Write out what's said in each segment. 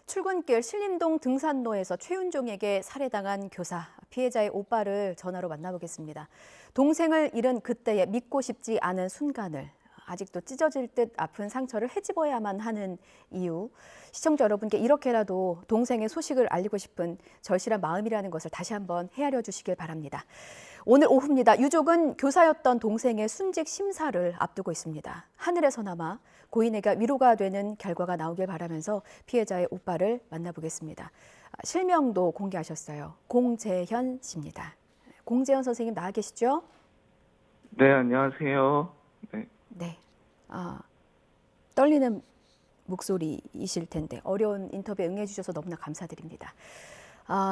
출근길 신림동 등산로에서 최윤종에게 살해당한 교사, 피해자의 오빠를 전화로 만나보겠습니다. 동생을 잃은 그때의 믿고 싶지 않은 순간을, 아직도 찢어질 듯 아픈 상처를 헤집어야만 하는 이유, 시청자 여러분께 이렇게라도 동생의 소식을 알리고 싶은 절실한 마음이라는 것을 다시 한번 헤아려 주시길 바랍니다. 오늘 오후입니다. 유족은 교사였던 동생의 순직 심사를 앞두고 있습니다. 하늘에서나마 고인에게 위로가 되는 결과가 나오길 바라면서 피해자의 오빠를 만나보겠습니다. 실명도 공개하셨어요. 공재현 씨입니다. 공재현 선생님 나와 계시죠? 네, 안녕하세요. 네. 네. 떨리는 목소리이실 텐데 어려운 인터뷰에 응해주셔서 너무나 감사드립니다.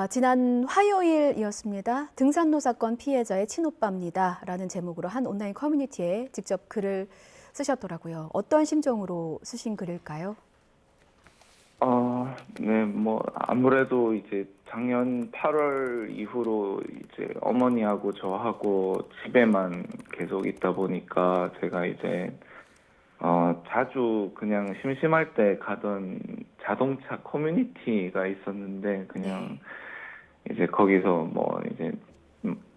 지난 화요일이었습니다. 등산로 사건 피해자의 친오빠입니다. 라는 제목으로 한 온라인 커뮤니티에 직접 글을 쓰셨더라고요. 어떤 심정으로 쓰신 글일까요? 네, 아무래도 이제 작년 8월 이후로 이제 어머니하고 저하고 집에만 계속 있다 보니까 제가 이제, 자주 그냥 심심할 때 가던 자동차 커뮤니티가 있었는데, 그냥 이제 거기서 이제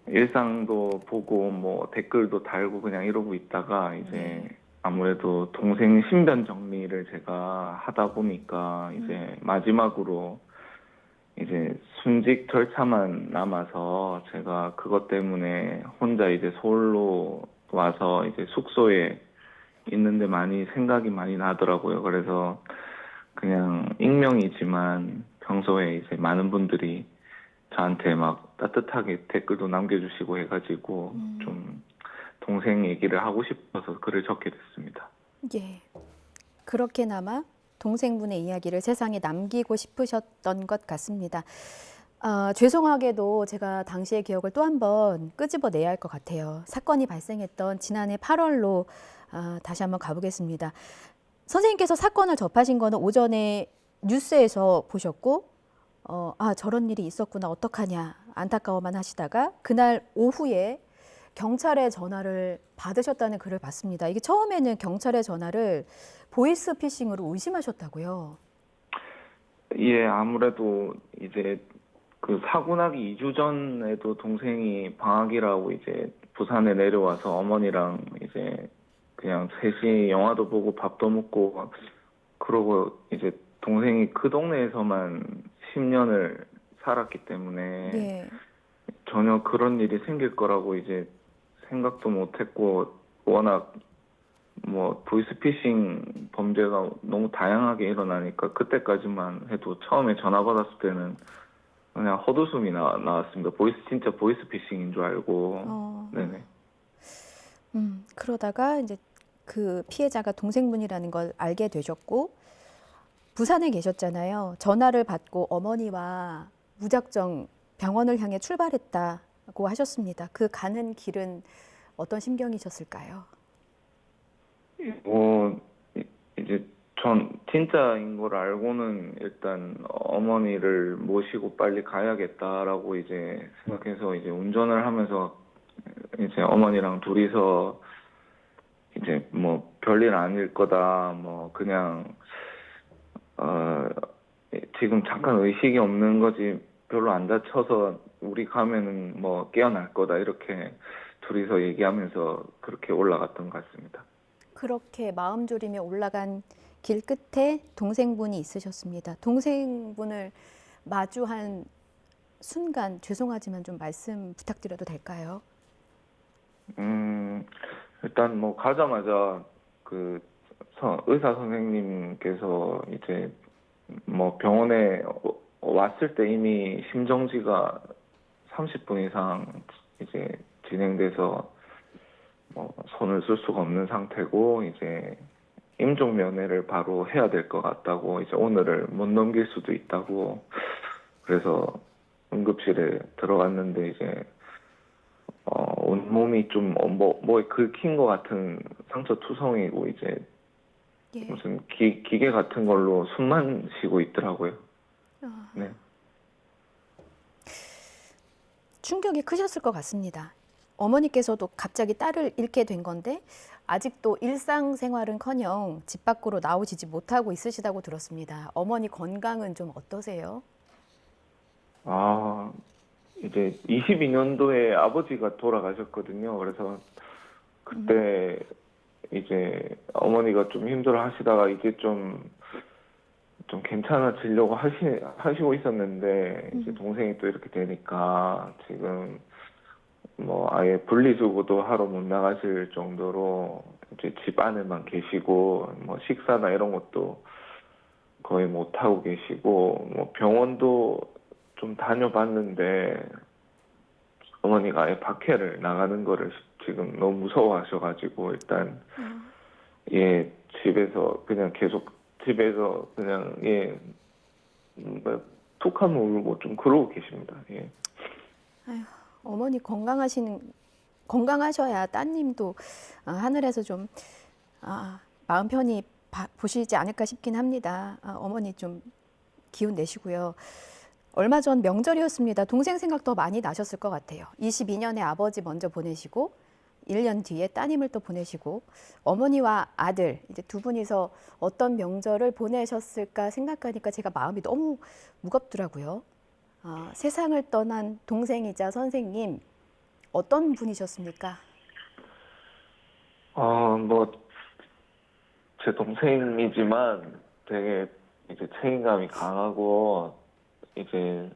일상도 보고 댓글도 달고 그냥 이러고 있다가 이제 아무래도 동생 신변 정리를 제가 하다 보니까 이제 마지막으로 이제 순직 절차만 남아서 제가 그것 때문에 혼자 이제 서울로 와서 이제 숙소에 있는데 많이 생각이 많이 나더라고요. 그래서 그냥 익명이지만 평소에 이제 많은 분들이 저한테 막 따뜻하게 댓글도 남겨주시고 해가지고 좀 동생 얘기를 하고 싶어서 글을 적게 됐습니다. 예. 그렇게나마 동생분의 이야기를 세상에 남기고 싶으셨던 것 같습니다. 죄송하게도 제가 당시의 기억을 또 한 번 끄집어내야 할 것 같아요. 사건이 발생했던 지난해 8월로 다시 한번 가보겠습니다. 선생님께서 사건을 접하신 거는 오전에 뉴스에서 보셨고 저런 일이 있었구나 어떡하냐 안타까워만 하시다가 그날 오후에 경찰에 전화를 받으셨다는 글을 봤습니다. 이게 처음에는 경찰의 전화를 보이스피싱으로 의심하셨다고요? 예, 아무래도 이제 그 사고 나기 2주 전에도 동생이 방학이라고 이제 부산에 내려와서 어머니랑 이제 그냥 셋이 영화도 보고 밥도 먹고 그러고 이제 동생이 그 동네에서만 10년을 살았기 때문에 네. 전혀 그런 일이 생길 거라고 이제 생각도 못했고 워낙 보이스피싱 범죄가 너무 다양하게 일어나니까 그때까지만 해도 처음에 전화 받았을 때는 그냥 헛웃음이 나왔습니다. 진짜 보이스피싱인 줄 알고. 네네. 그러다가 이제 그 피해자가 동생분이라는 걸 알게 되셨고 부산에 계셨잖아요. 전화를 받고 어머니와 무작정 병원을 향해 출발했다고 하셨습니다. 그 가는 길은 어떤 심경이셨을까요? 이제 전 진짜인 걸 알고는 일단 어머니를 모시고 빨리 가야겠다라고 이제 생각해서 이제 운전을 하면서 이제 어머니랑 둘이서 이제 별일 아닐 거다 그냥 지금 잠깐 의식이 없는 거지 별로 안 다쳐서 우리 가면은 깨어날 거다 이렇게 둘이서 얘기하면서 그렇게 올라갔던 것 같습니다. 그렇게 마음 졸이며 올라간 길 끝에 동생분이 있으셨습니다. 동생분을 마주한 순간 죄송하지만 좀 말씀 부탁드려도 될까요? 일단 가자마자 그 의사 선생님께서 이제 병원에 왔을 때 이미 심정지가 30분 이상 이제 진행돼서 손을 쓸 수가 없는 상태고 이제 임종 면회를 바로 해야 될 것 같다고 이제 오늘을 못 넘길 수도 있다고 그래서 응급실에 들어갔는데 이제 온몸이 좀 뭐에 긁힌 것 같은 상처 투성이고 이제 무슨 기계 같은 걸로 숨만 쉬고 있더라고요. 네. 충격이 크셨을 것 같습니다. 어머니께서도 갑자기 딸을 잃게 된 건데 아직도 일상생활은커녕 집 밖으로 나오시지 못하고 있으시다고 들었습니다. 어머니 건강은 좀 어떠세요? 아, 이제 22년도에 아버지가 돌아가셨거든요. 그래서 그때 이제 어머니가 좀 힘들어 하시다가 이제 좀 괜찮아지려고 하시고 있었는데 이제 동생이 또 이렇게 되니까 지금 뭐 아예 분리수거도 하러 못 나가실 정도로 이제 집 안에만 계시고 뭐 식사나 이런 것도 거의 못 하고 계시고 뭐 병원도 좀 다녀봤는데 어머니가 아예 밖에를 나가는 거를 지금 너무 무서워하셔가지고 일단 예 집에서 그냥 계속 집에서 그냥 예 툭 하면 울고 좀 그러고 계십니다. 예. 어머니 건강하셔야 따님도 하늘에서 좀 마음 편히 보시지 않을까 싶긴 합니다. 어머니 좀 기운 내시고요. 얼마 전 명절이었습니다. 동생 생각 더 많이 나셨을 것 같아요. 22년에 아버지 먼저 보내시고 1년 뒤에 따님을 또 보내시고 어머니와 아들 이제 두 분이서 어떤 명절을 보내셨을까 생각하니까 제가 마음이 너무 무겁더라고요. 세상을 떠난 동생이자 선생님 어떤 분이셨습니까? 뭐 제 동생이지만 되게 이제 책임감이 강하고 이제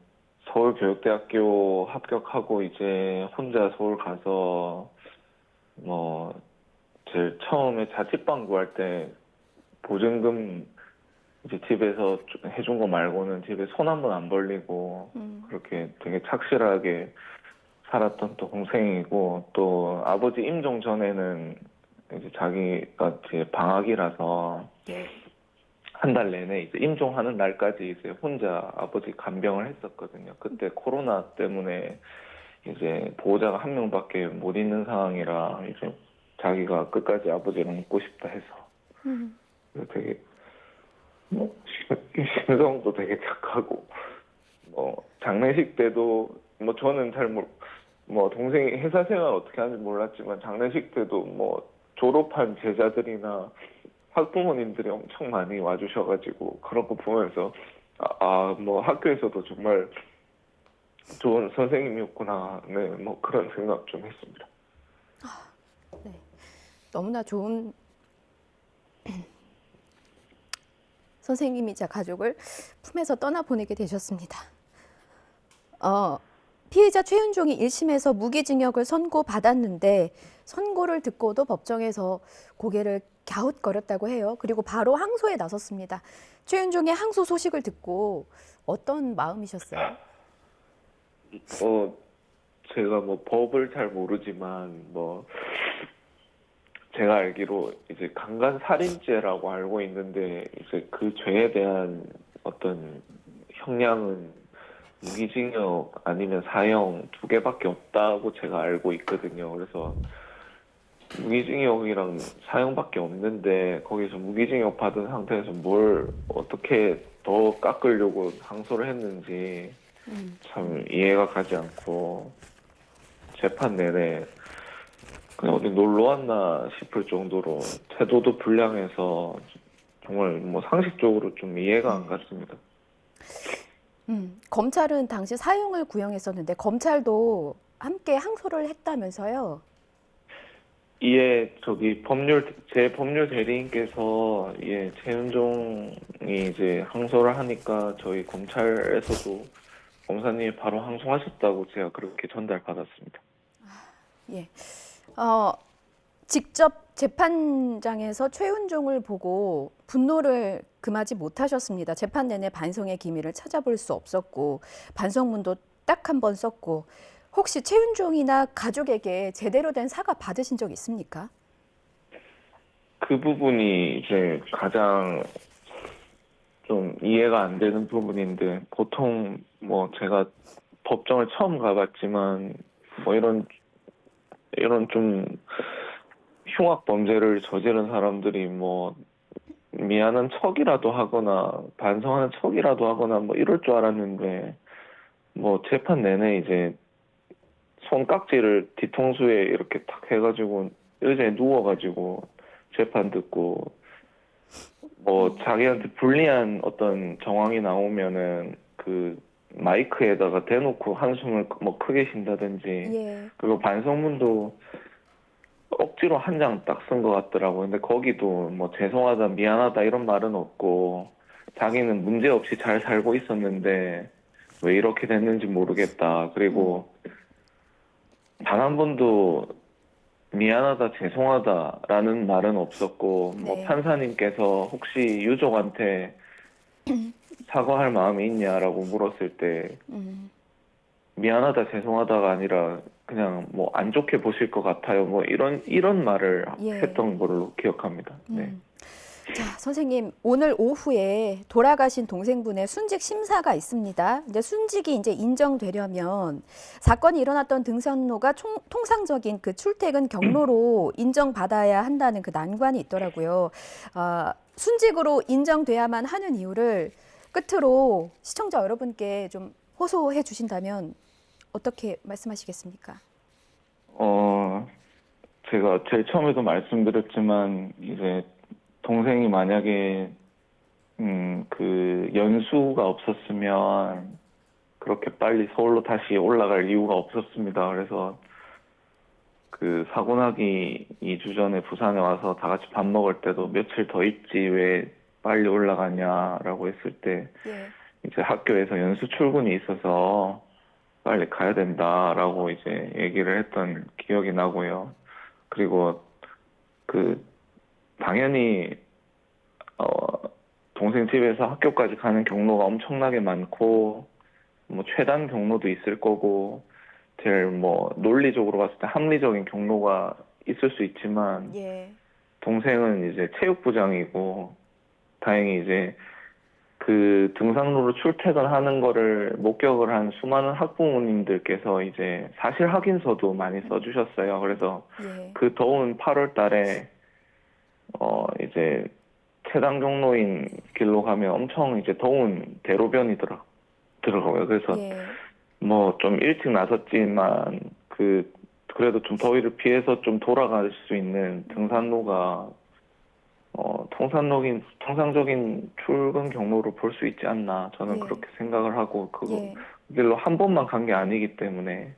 서울교육대학교 합격하고 이제 혼자 서울 가서 뭐 제일 처음에 자취방 구할 때 보증금 이제 집에서 해준 거 말고는 집에 손 한 번 안 벌리고 그렇게 되게 착실하게 살았던 또 동생이고 또 아버지 임종 전에는 이제 자기가 이제 방학이라서 예. 한 달 내내 이제 임종하는 날까지 이제 혼자 아버지 간병을 했었거든요. 그때 코로나 때문에 이제 보호자가 한 명밖에 못 있는 상황이라 이제 자기가 끝까지 아버지랑 있고 싶다 해서 되게 뭐 심성도 되게 착하고 뭐 장례식 때도 뭐 저는 잘 뭐 동생이 회사 생활 어떻게 하는지 몰랐지만 장례식 때도 뭐 졸업한 제자들이나 학부모님들이 엄청 많이 와주셔가지고 그런 거 보면서 뭐 학교에서도 정말 좋은 선생님이었구나. 네, 뭐 그런 생각 좀 했습니다. 네. 너무나 좋은 선생님이자 가족을 품에서 떠나보내게 되셨습니다. 피해자 최윤종이 1심에서 무기징역을 선고받았는데 선고를 듣고도 법정에서 고개를 갸웃거렸다고 해요. 그리고 바로 항소에 나섰습니다. 최윤종의 항소 소식을 듣고 어떤 마음이셨어요? 제가 뭐 법을 잘 모르지만 뭐 제가 알기로 이제 강간살인죄라고 알고 있는데 이제 그 죄에 대한 어떤 형량은 무기징역 아니면 사형 두 개밖에 없다고 제가 알고 있거든요. 그래서 무기징역이랑 사형밖에 없는데 거기서 무기징역 받은 상태에서 뭘 어떻게 더 깎으려고 항소를 했는지 참 이해가 가지 않고 재판 내내 그냥 어디 놀러 왔나 싶을 정도로 태도도 불량해서 정말 뭐 상식적으로 좀 이해가 안 갔습니다. 검찰은 당시 사형을 구형했었는데 검찰도 함께 항소를 했다면서요? 제 법률 대리인께서 최윤종이 이제 항소를 하니까 저희 검찰에서도 검사님이 바로 항소하셨다고 제가 그렇게 전달받았습니다. 예. 직접 재판장에서 최윤종을 보고 분노를 금하지 못하셨습니다. 재판 내내 반성의 기미를 찾아볼 수 없었고 반성문도 딱 한 번 썼고 혹시 최윤종이나 가족에게 제대로 된 사과 받으신 적 있습니까? 그 부분이 이제 가장 좀 이해가 안 되는 부분인데 보통 뭐 제가 법정을 처음 가봤지만 뭐 이런 좀 흉악 범죄를 저지른 사람들이 뭐 미안한 척이라도 하거나 반성하는 척이라도 하거나 뭐 이럴 줄 알았는데 뭐 재판 내내 이제 손깍지를 뒤통수에 이렇게 탁 해가지고 의자에 누워가지고 재판 듣고 뭐 자기한테 불리한 어떤 정황이 나오면은 그 마이크에다가 대놓고 한숨을 뭐 크게 쉰다든지 예. 그리고 반성문도 억지로 한 장 딱 쓴 것 같더라고요. 근데 거기도 뭐 죄송하다, 미안하다 이런 말은 없고 자기는 문제 없이 잘 살고 있었는데 왜 이렇게 됐는지 모르겠다. 그리고 단 한 번도 미안하다, 죄송하다라는 말은 없었고 뭐 네. 판사님께서 혹시 유족한테 사과할 마음이 있냐라고 물었을 때 음. 미안하다, 죄송하다가 아니라 그냥 뭐 안 좋게 보실 것 같아요. 뭐 이런 말을 예. 했던 걸로 기억합니다. 네. 자, 선생님, 오늘 오후에 돌아가신 동생분의 순직 심사가 있습니다. 근데 순직이 이제 인정되려면 사건이 일어났던 등산로가 통상적인 그 출퇴근 경로로 인정받아야 한다는 그 난관이 있더라고요. 순직으로 인정돼야만 하는 이유를 끝으로 시청자 여러분께 좀 호소해 주신다면 어떻게 말씀하시겠습니까? 제가 제일 처음에도 말씀드렸지만 이제 동생이 만약에 그 연수가 없었으면 그렇게 빨리 서울로 다시 올라갈 이유가 없었습니다. 그래서 그 사고 나기 2주 전에 부산에 와서 다 같이 밥 먹을 때도 며칠 더 있지 왜 빨리 올라가냐라고 했을 때 예. 이제 학교에서 연수 출근이 있어서 빨리 가야 된다라고 이제 얘기를 했던 기억이 나고요. 그리고 그 당연히 동생 집에서 학교까지 가는 경로가 엄청나게 많고 뭐 최단 경로도 있을 거고 제일 뭐 논리적으로 봤을 때 합리적인 경로가 있을 수 있지만 예. 동생은 이제 체육부장이고 다행히 이제 그 등산로로 출퇴근하는 거를 목격을 한 수많은 학부모님들께서 이제 사실 확인서도 많이 써주셨어요. 그래서 예. 그 더운 8월 달에 이제 최단 경로인 길로 가면 엄청 이제 더운 대로변이 들어가고요. 그래서 예. 뭐 좀 일찍 나섰지만 그래도 좀 더위를 피해서 좀 돌아갈 수 있는 등산로가 통상적인 출근 경로로 볼 수 있지 않나 저는 예. 그렇게 생각을 하고 예. 그 길로 한 번만 간 게 아니기 때문에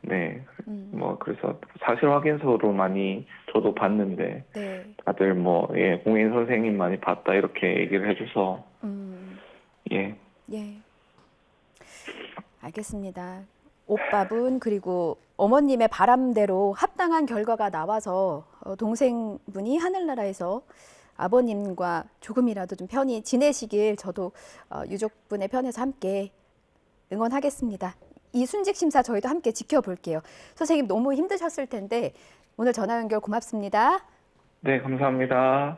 네. 뭐 그래서 사실 확인서로 많이 저도 봤는데 네. 다들 뭐 예, 공인 선생님 많이 봤다 이렇게 얘기를 해줘서 예. 예. 알겠습니다. 오빠분 그리고 어머님의 바람대로 합당한 결과가 나와서 동생분이 하늘나라에서 아버님과 조금이라도 좀 편히 지내시길 저도 유족분의 편에서 함께 응원하겠습니다. 이 순직 심사 저희도 함께 지켜볼게요. 선생님 너무 힘드셨을 텐데 오늘 전화 연결 고맙습니다. 네, 감사합니다.